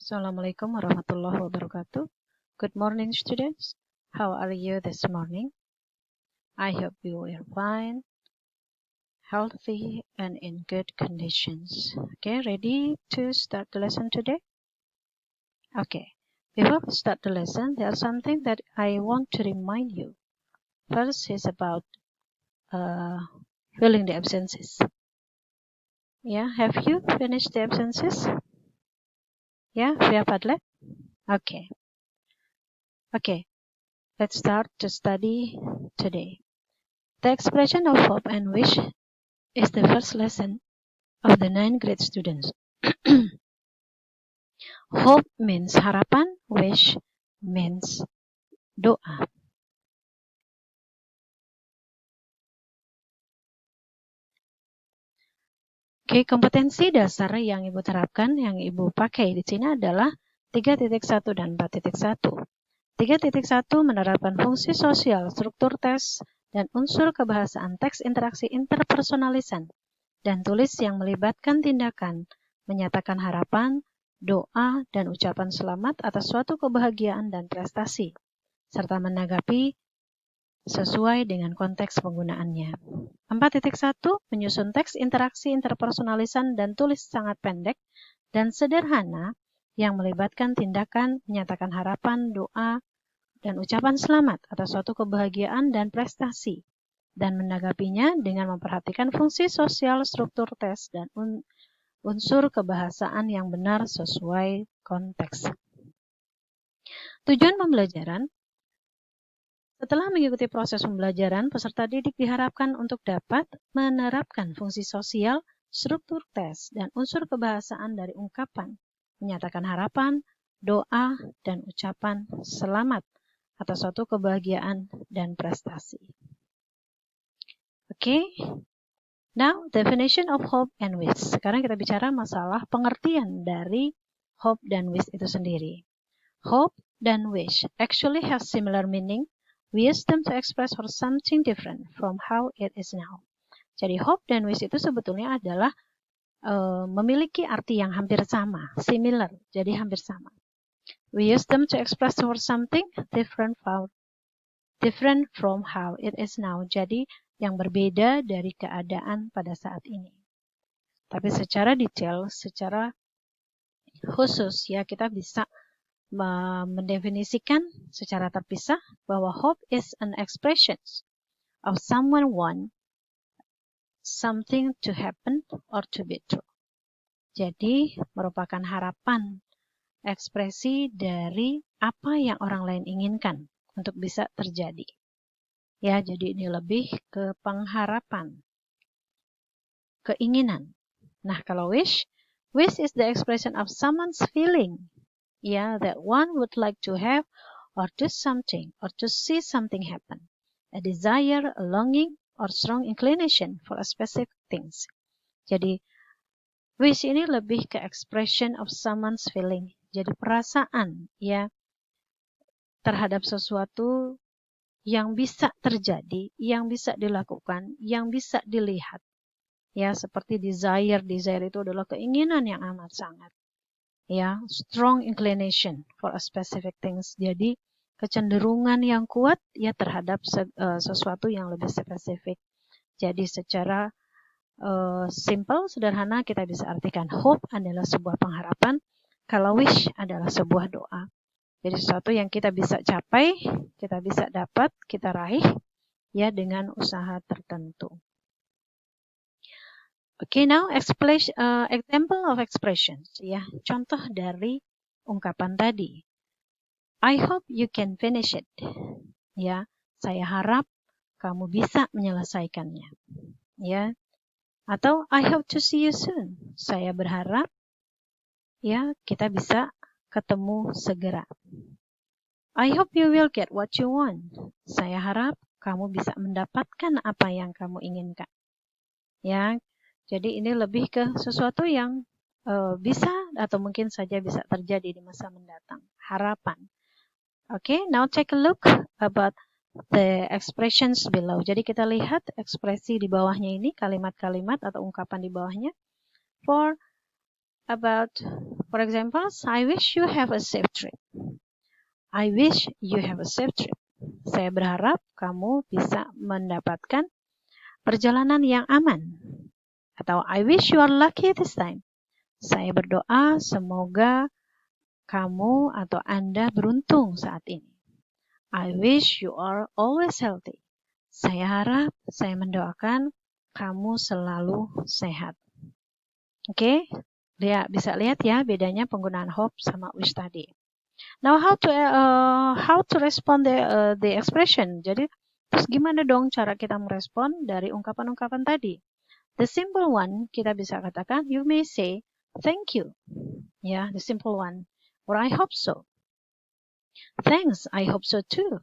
Assalamualaikum warahmatullahi wabarakatuh. Good morning, students. How are you this morning? I hope you are fine, healthy, and in good conditions. Okay, ready to start the lesson today? Okay, before we start the lesson, there's something that I want to remind you. First is about filling the absences. Yeah, have you finished the absences? Yeah, via Padlet? Okay. Okay, let's start to study today. The expression of hope and wish is the first lesson of the 9th grade students. Hope means harapan, wish means doa. Oke, kompetensi dasar yang Ibu terapkan, yang Ibu pakai di sini adalah 3.1 dan 4.1. 3.1 menerapkan fungsi sosial, struktur tes, dan unsur kebahasaan teks interaksi interpersonalisan dan tulis yang melibatkan tindakan, menyatakan harapan, doa, dan ucapan selamat atas suatu kebahagiaan dan prestasi, serta menanggapi sesuai dengan konteks penggunaannya. 4.1 menyusun teks interaksi interpersonalisan dan tulis sangat pendek dan sederhana yang melibatkan tindakan, menyatakan harapan, doa, dan ucapan selamat atas suatu kebahagiaan dan prestasi, dan menanggapinya dengan memperhatikan fungsi sosial, struktur tes, dan unsur kebahasaan yang benar sesuai konteks. Tujuan pembelajaran. Setelah mengikuti proses pembelajaran, peserta didik diharapkan untuk dapat menerapkan fungsi sosial, struktur tes, dan unsur kebahasaan dari ungkapan, menyatakan harapan, doa, dan ucapan selamat atas suatu kebahagiaan dan prestasi. Okay, now definition of hope and wish. Sekarang kita bicara masalah pengertian dari hope dan wish itu sendiri. Hope dan wish actually have similar meaning. We use them to express for something different from how it is now. Jadi hope dan wish itu sebetulnya adalah memiliki arti yang hampir sama, similar, jadi hampir sama. We use them to express for something different from how it is now. Jadi yang berbeda dari keadaan pada saat ini. Tapi secara detail, secara khusus ya kita bisa mendefinisikan secara terpisah bahwa hope is an expression of someone want something to happen or to be true. Jadi merupakan harapan, ekspresi dari apa yang orang lain inginkan untuk bisa terjadi. Ya, jadi ini lebih ke pengharapan, keinginan. Nah, kalau wish is the expression of someone's feeling. Ya, that one would like to have or do something or to see something happen. A desire, a longing, or strong inclination for a specific things. Jadi, wish ini lebih ke expression of someone's feeling. Jadi perasaan ya terhadap sesuatu yang bisa terjadi, yang bisa dilakukan, yang bisa dilihat. Ya, seperti desire itu adalah keinginan yang amat sangat. Ya, strong inclination for a specific things. Jadi kecenderungan yang kuat ya terhadap sesuatu yang lebih spesifik. Jadi secara simple, sederhana kita bisa artikan hope adalah sebuah pengharapan. Kalau wish adalah sebuah doa. Jadi sesuatu yang kita bisa capai, kita bisa dapat, kita raih ya dengan usaha tertentu. Okay, now example of expressions ya. Contoh dari ungkapan tadi. I hope you can finish it. Ya, saya harap kamu bisa menyelesaikannya. Ya. Atau I hope to see you soon. Saya berharap ya kita bisa ketemu segera. I hope you will get what you want. Saya harap kamu bisa mendapatkan apa yang kamu inginkan. Ya, jadi ini lebih ke sesuatu yang bisa atau mungkin saja bisa terjadi di masa mendatang. Harapan. Okay, now take a look about the expressions below. Jadi kita lihat ekspresi di bawahnya ini, kalimat-kalimat atau ungkapan di bawahnya. For about, for example, I wish you have a safe trip. I wish you have a safe trip. Saya berharap kamu bisa mendapatkan perjalanan yang aman. Atau I wish you are lucky this time. Saya berdoa semoga kamu atau Anda beruntung saat ini. I wish you are always healthy. Saya harap, saya mendoakan kamu selalu sehat. Oke, bisa lihat ya bedanya penggunaan hope sama wish tadi. Now how to respond the expression. Jadi terus gimana dong cara kita merespon dari ungkapan-ungkapan tadi? The simple one kita bisa katakan you may say thank you. Ya, the simple one. Or I hope so. Thanks, I hope so too.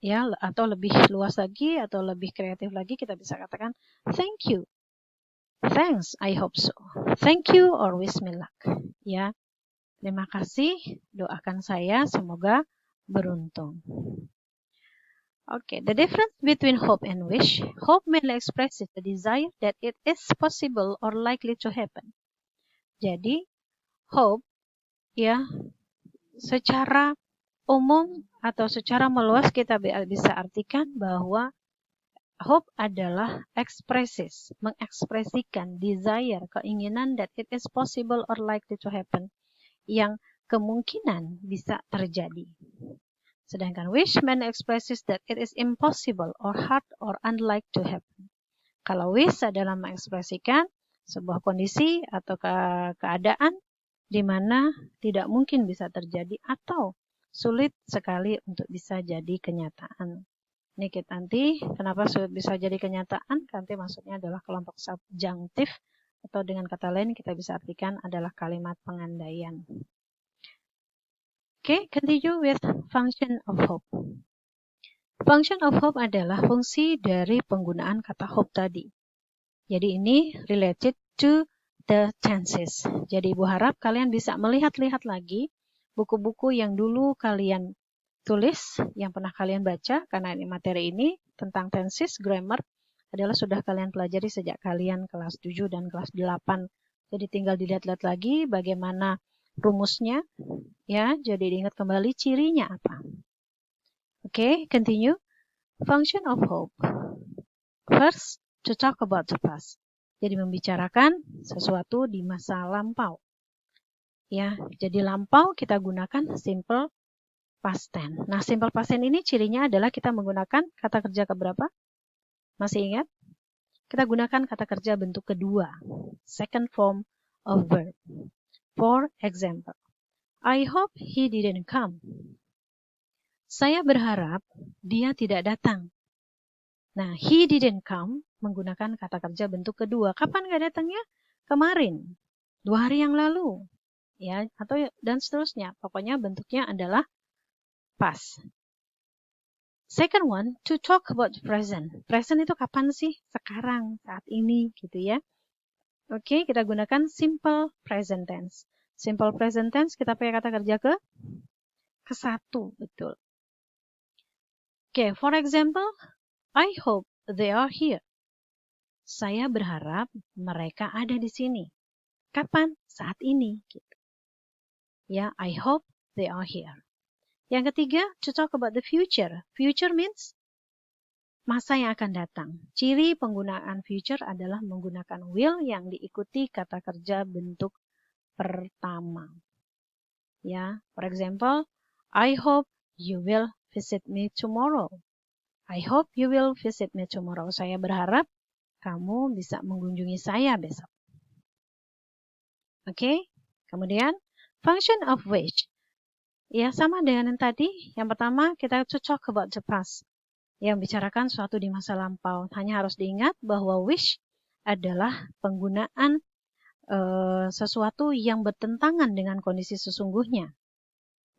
Ya, atau lebih luas lagi atau lebih kreatif lagi kita bisa katakan thank you. Thanks, I hope so. Thank you or wish me luck. Ya. Terima kasih, doakan saya semoga beruntung. Okay, the difference between hope and wish. Hope mainly expresses the desire that it is possible or likely to happen. Jadi, hope ya secara umum atau secara meluas kita bisa artikan bahwa hope adalah mengekspresikan desire, keinginan that it is possible or likely to happen, yang kemungkinan bisa terjadi. Sedangkan wish mainly expresses that it is impossible or hard or unlikely to happen. Kalau wish adalah mengekspresikan sebuah kondisi atau keadaan di mana tidak mungkin bisa terjadi atau sulit sekali untuk bisa jadi kenyataan. Ini kita nanti kenapa sulit bisa jadi kenyataan? Nanti maksudnya adalah kelompok subjunctif atau dengan kata lain kita bisa artikan adalah kalimat pengandaian. Okay, continue with function of hope. Function of hope adalah fungsi dari penggunaan kata hope tadi. Jadi ini related to the tenses. Jadi Ibu harap kalian bisa melihat-lihat lagi buku-buku yang dulu kalian tulis, yang pernah kalian baca, karena materi ini tentang tenses, grammar, adalah sudah kalian pelajari sejak kalian kelas 7 dan kelas 8. Jadi tinggal dilihat-lihat lagi bagaimana rumusnya, ya, jadi diingat kembali cirinya apa. Okay, continue. Function of hope. First, to talk about the past. Jadi membicarakan sesuatu di masa lampau. Ya, jadi lampau kita gunakan simple past tense. Nah, simple past tense ini cirinya adalah kita menggunakan kata kerja keberapa? Masih ingat? Kita gunakan kata kerja bentuk kedua. Second form of verb. For example, I hope he didn't come. Saya berharap dia tidak datang. Nah, he didn't come menggunakan kata kerja bentuk kedua. Kapan nggak datangnya? Kemarin. 2 hari yang lalu. Ya, atau dan seterusnya. Pokoknya bentuknya adalah past. Second one, to talk about present. Present itu kapan sih? Sekarang, saat ini gitu ya. Oke, kita gunakan simple present tense. Simple present tense kita pakai kata kerja ke satu, betul. Oke, for example, I hope they are here. Saya berharap mereka ada di sini. Kapan? Saat ini. Gitu. Ya, I hope they are here. Yang ketiga, to talk about the future. Future means masa yang akan datang. Ciri penggunaan future adalah menggunakan will yang diikuti kata kerja bentuk pertama. Ya, for example, I hope you will visit me tomorrow. I hope you will visit me tomorrow. Saya berharap kamu bisa mengunjungi saya besok. Oke, kemudian function of wish. Ya, sama dengan yang tadi. Yang pertama, kita to talk about the past. Yang bicarakan suatu di masa lampau. Hanya harus diingat bahwa wish adalah penggunaan sesuatu yang bertentangan dengan kondisi sesungguhnya.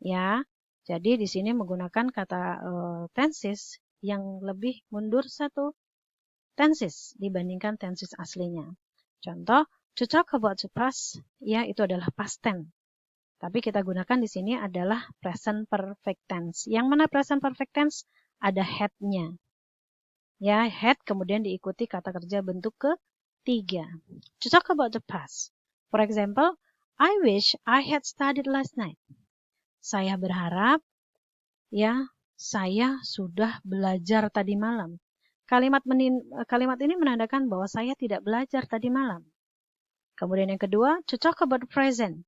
Ya, jadi di sini menggunakan kata tenses yang lebih mundur satu tenses dibandingkan tenses aslinya. Contoh, to talk about the past, ya itu adalah past tense. Tapi kita gunakan di sini adalah present perfect tense. Yang mana present perfect tense? Ada had-nya. Ya, had kemudian diikuti kata kerja bentuk ketiga. To talk about the past. For example, I wish I had studied last night. Saya berharap, ya, saya sudah belajar tadi malam. Kalimat ini menandakan bahwa saya tidak belajar tadi malam. Kemudian yang kedua, to talk about the present.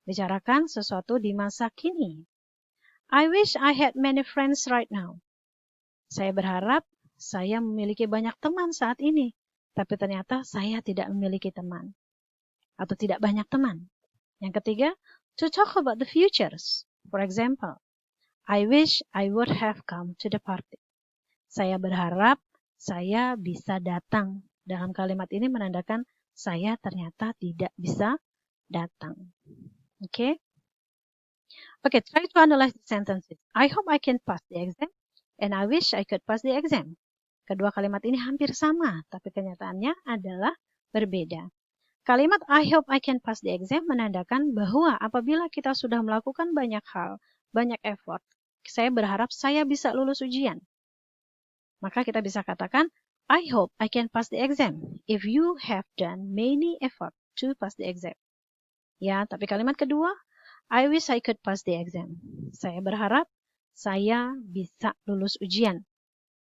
Bicarakan sesuatu di masa kini. I wish I had many friends right now. Saya berharap saya memiliki banyak teman saat ini. Tapi ternyata saya tidak memiliki teman. Atau tidak banyak teman. Yang ketiga, to talk about the futures. For example, I wish I would have come to the party. Saya berharap saya bisa datang. Dalam kalimat ini menandakan saya ternyata tidak bisa datang. Okay? Okay, try to analyze the sentences. I hope I can pass the exam, and I wish I could pass the exam. Kedua kalimat ini hampir sama, tapi kenyataannya adalah berbeda. Kalimat I hope I can pass the exam menandakan bahwa apabila kita sudah melakukan banyak hal, banyak effort, saya berharap saya bisa lulus ujian. Maka kita bisa katakan, I hope I can pass the exam if you have done many effort to pass the exam. Ya, tapi kalimat kedua, I wish I could pass the exam. Saya berharap saya bisa lulus ujian.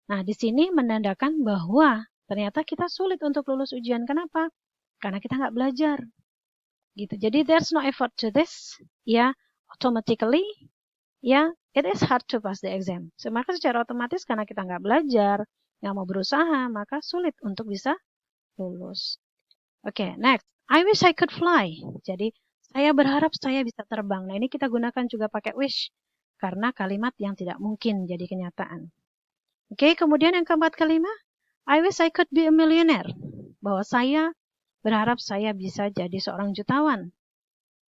Nah, di sini menandakan bahwa ternyata kita sulit untuk lulus ujian. Kenapa? Karena kita nggak belajar. Gitu. Jadi, there's no effort to this. Ya, automatically, ya, it is hard to pass the exam. Maka secara otomatis karena kita nggak belajar, nggak mau berusaha, maka sulit untuk bisa lulus. Oke, next. I wish I could fly. Jadi, saya berharap saya bisa terbang. Nah, ini kita gunakan juga pakai wish. Karena kalimat yang tidak mungkin jadi kenyataan. Oke, kemudian yang keempat kalimat. I wish I could be a millionaire. Bahwa saya berharap saya bisa jadi seorang jutawan.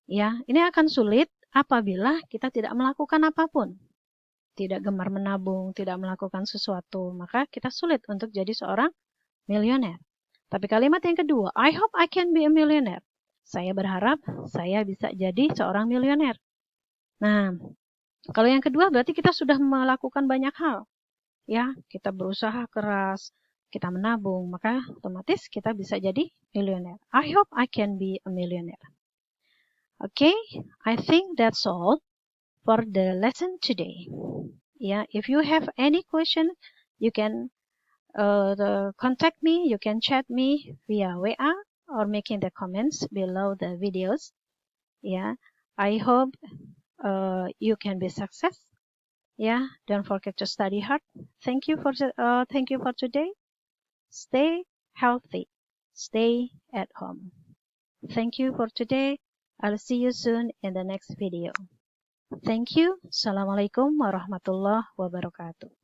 Ya, ini akan sulit apabila kita tidak melakukan apapun. Tidak gemar menabung, tidak melakukan sesuatu. Maka kita sulit untuk jadi seorang milioner. Tapi kalimat yang kedua, I hope I can be a millionaire. Saya berharap saya bisa jadi seorang milioner. Nah, kalau yang kedua berarti kita sudah melakukan banyak hal. Ya, kita berusaha keras, kita menabung, maka otomatis kita bisa jadi milioner. I hope I can be a millionaire. Okay, I think that's all for the lesson today. Yeah, if you have any question, you can contact me, you can chat me via WA or making the comments below the videos. Yeah, I hope you can be success. Yeah, don't forget to study hard. Thank you for today. Stay healthy. Stay at home. Thank you for today. I'll see you soon in the next video. Thank you. Assalamualaikum warahmatullahi wabarakatuh.